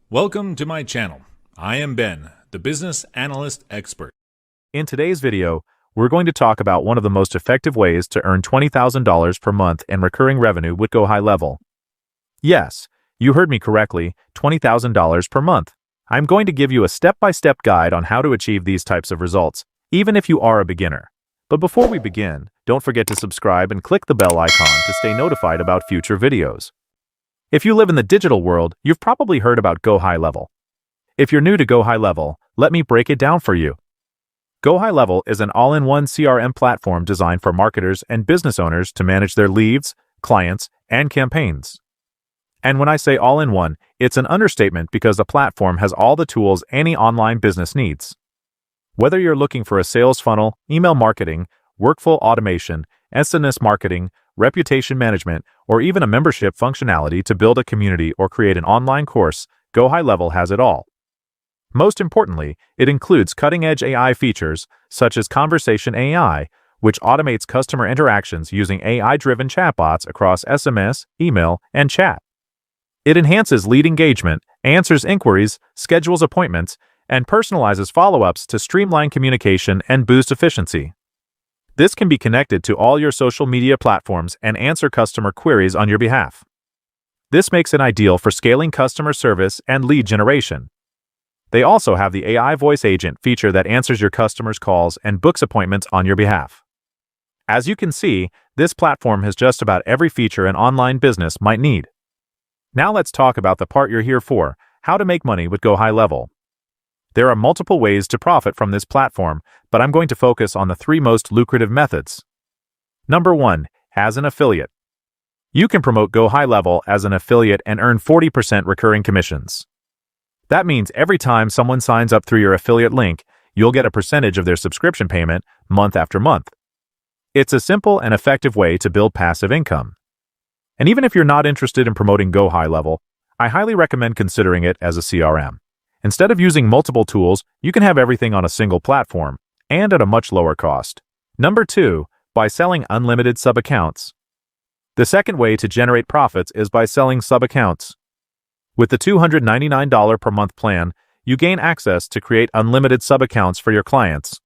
Welcome to my channel. I am Ben, the business analyst expert. In today's video, we're going to talk about one of the most effective ways to earn $20,000 per month in recurring revenue with Gohighlevel. Yes, you heard me correctly, $20,000 per month. I'm going to give you a step-by-step guide on how to achieve these types of results, even if you are a beginner. But before we begin, don't forget to subscribe and click the bell icon to stay notified about future videos. If you live in the digital world, you've probably heard about Gohighlevel. If you're new to Gohighlevel, let me break it down for you. Gohighlevel is an all-in-one CRM platform designed for marketers and business owners to manage their leads, clients, and campaigns. And when I say all-in-one, it's an understatement because the platform has all the tools any online business needs. Whether you're looking for a sales funnel, email marketing, workflow automation, SNS marketing, reputation management, or even a membership functionality to build a community or create an online course, Gohighlevel has it all. Most importantly, it includes cutting-edge AI features such as Conversation AI, which automates customer interactions using AI-driven chatbots across SMS, email, and chat. It enhances lead engagement, answers inquiries, schedules appointments, and personalizes follow-ups to streamline communication and boost efficiency. This can be connected to all your social media platforms and answer customer queries on your behalf. This makes it ideal for scaling customer service and lead generation. They also have the AI voice agent feature that answers your customers' calls and books appointments on your behalf. As you can see, this platform has just about every feature an online business might need. Now let's talk about the part you're here for, how to make money with Gohighlevel. There are multiple ways to profit from this platform, but I'm going to focus on the three most lucrative methods. Number 1, as an affiliate. You can promote Gohighlevel as an affiliate and earn 40% recurring commissions. That means every time someone signs up through your affiliate link, you'll get a percentage of their subscription payment month after month. It's a simple and effective way to build passive income. And even if you're not interested in promoting Gohighlevel, I highly recommend considering it as a CRM. Instead of using multiple tools, you can have everything on a single platform, and at a much lower cost. Number 2, by selling unlimited sub-accounts. The second way to generate profits is by selling sub-accounts. With the $299 per month plan, you gain access to create unlimited sub-accounts for your clients.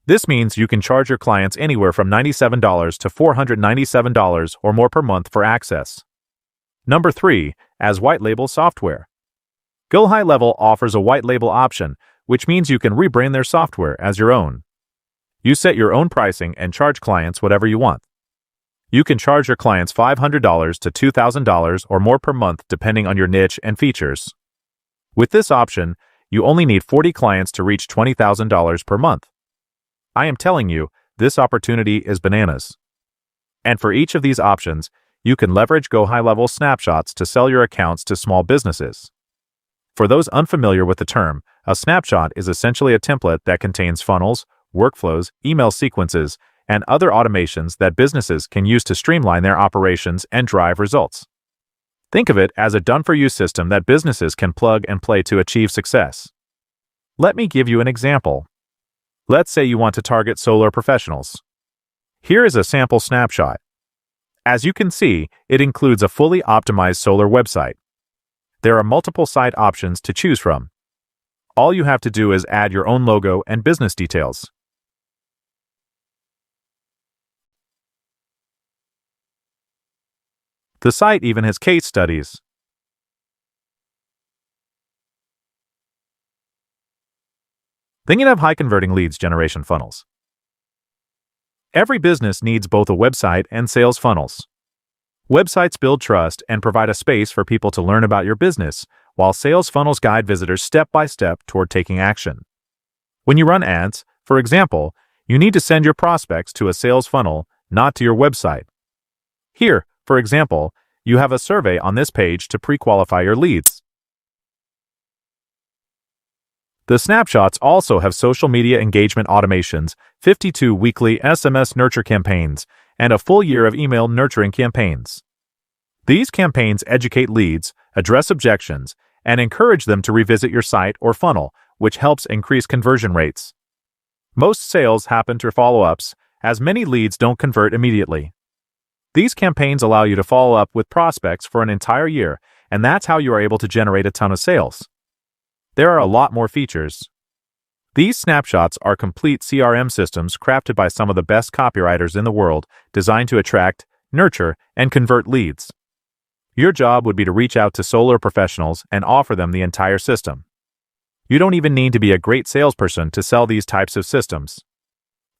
This means you can charge your clients anywhere from $97 to $497 or more per month for access. Number 3, as white label software. Gohighlevel offers a white label option, which means you can rebrand their software as your own. You set your own pricing and charge clients whatever you want. You can charge your clients $500 to $2,000 or more per month depending on your niche and features. With this option, you only need 40 clients to reach $20,000 per month. I am telling you, this opportunity is bananas. And for each of these options, you can leverage Gohighlevel Snapshots to sell your accounts to small businesses. For those unfamiliar with the term, a snapshot is essentially a template that contains funnels, workflows, email sequences, and other automations that businesses can use to streamline their operations and drive results. Think of it as a done-for-you system that businesses can plug and play to achieve success. Let me give you an example. Let's say you want to target solar professionals. Here is a sample snapshot. As you can see, it includes a fully optimized solar website. There are multiple site options to choose from. All you have to do is add your own logo and business details. The site even has case studies. Then you have high-converting leads generation funnels. Every business needs both a website and sales funnels. Websites build trust and provide a space for people to learn about your business, while sales funnels guide visitors step by step toward taking action. When you run ads, for example, you need to send your prospects to a sales funnel, not to your website. Here, for example, you have a survey on this page to pre-qualify your leads. The snapshots also have social media engagement automations, 52 weekly SMS nurture campaigns, and a full year of email nurturing campaigns. These campaigns educate leads, address objections, and encourage them to revisit your site or funnel, which helps increase conversion rates. Most sales happen through follow-ups, as many leads don't convert immediately. These campaigns allow you to follow up with prospects for an entire year and that's how you are able to generate a ton of sales. There are a lot more features. These snapshots are complete CRM systems crafted by some of the best copywriters in the world, designed to attract, nurture, and convert leads. Your job would be to reach out to solar professionals and offer them the entire system. You don't even need to be a great salesperson to sell these types of systems.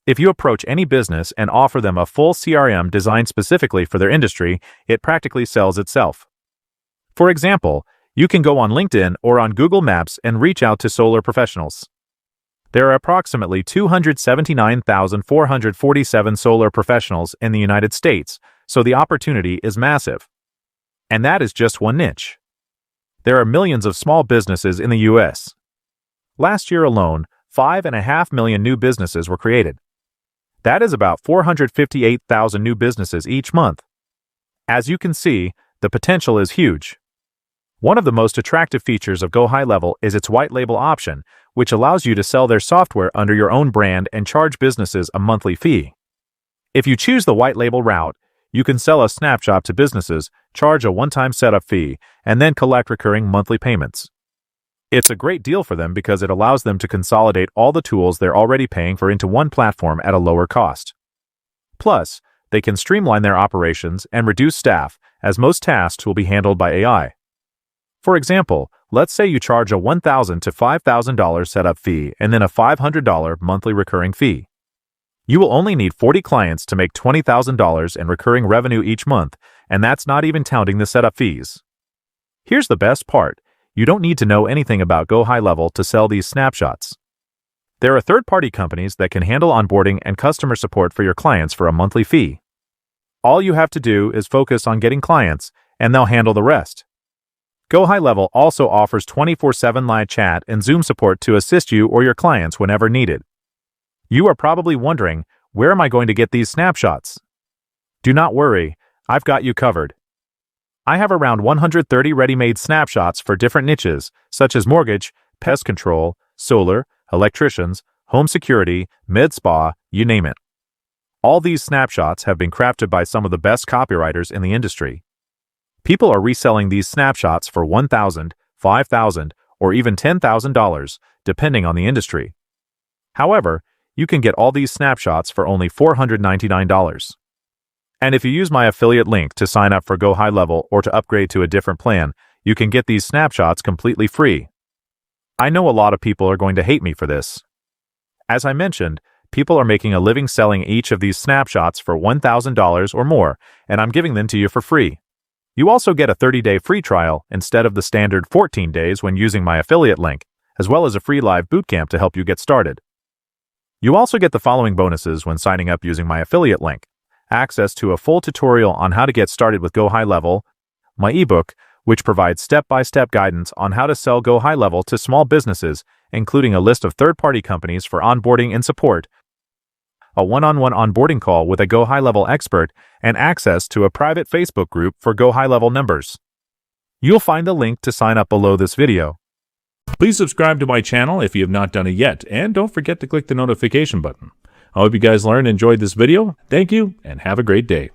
If you approach any business and offer them a full CRM designed specifically for their industry, it practically sells itself. For example, you can go on LinkedIn or on Google Maps and reach out to solar professionals. There are approximately 279,447 solar professionals in the United States, so the opportunity is massive. And that is just one niche. There are millions of small businesses in the U.S. Last year alone, 5.5 million new businesses were created. That is about 458,000 new businesses each month. As you can see, the potential is huge. One of the most attractive features of Gohighlevel is its white label option, which allows you to sell their software under your own brand and charge businesses a monthly fee. If you choose the white label route, you can sell a snapshot to businesses, charge a one-time setup fee, and then collect recurring monthly payments. It's a great deal for them because it allows them to consolidate all the tools they're already paying for into one platform at a lower cost. Plus, they can streamline their operations and reduce staff, as most tasks will be handled by AI. For example, let's say you charge a $1,000 to $5,000 setup fee and then a $500 monthly recurring fee. You will only need 40 clients to make $20,000 in recurring revenue each month, and that's not even counting the setup fees. Here's the best part. You don't need to know anything about Gohighlevel to sell these snapshots. There are third-party companies that can handle onboarding and customer support for your clients for a monthly fee. All you have to do is focus on getting clients, and they'll handle the rest. Gohighlevel also offers 24/7 live chat and Zoom support to assist you or your clients whenever needed. You are probably wondering, where am I going to get these snapshots? Do not worry, I've got you covered. I have around 130 ready-made snapshots for different niches, such as mortgage, pest control, solar, electricians, home security, med spa, you name it. All these snapshots have been crafted by some of the best copywriters in the industry. People are reselling these snapshots for $1,000, $5,000, or even $10,000, depending on the industry. However, you can get all these snapshots for only $499. And if you use my affiliate link to sign up for Gohighlevel or to upgrade to a different plan, you can get these snapshots completely free. I know a lot of people are going to hate me for this. As I mentioned, people are making a living selling each of these snapshots for $1,000 or more, and I'm giving them to you for free. You also get a 30-day free trial instead of the standard 14 days when using my affiliate link, as well as a free live bootcamp to help you get started. You also get the following bonuses when signing up using my affiliate link: access to a full tutorial on how to get started with Gohighlevel, my ebook, which provides step-by-step guidance on how to sell Gohighlevel to small businesses, including a list of third-party companies for onboarding and support, a one-on-one onboarding call with a Gohighlevel expert, and access to a private Facebook group for Gohighlevel members. You'll find the link to sign up below this video. Please subscribe to my channel if you have not done it yet, and don't forget to click the notification button. I hope you guys learned and enjoyed this video. Thank you, and have a great day.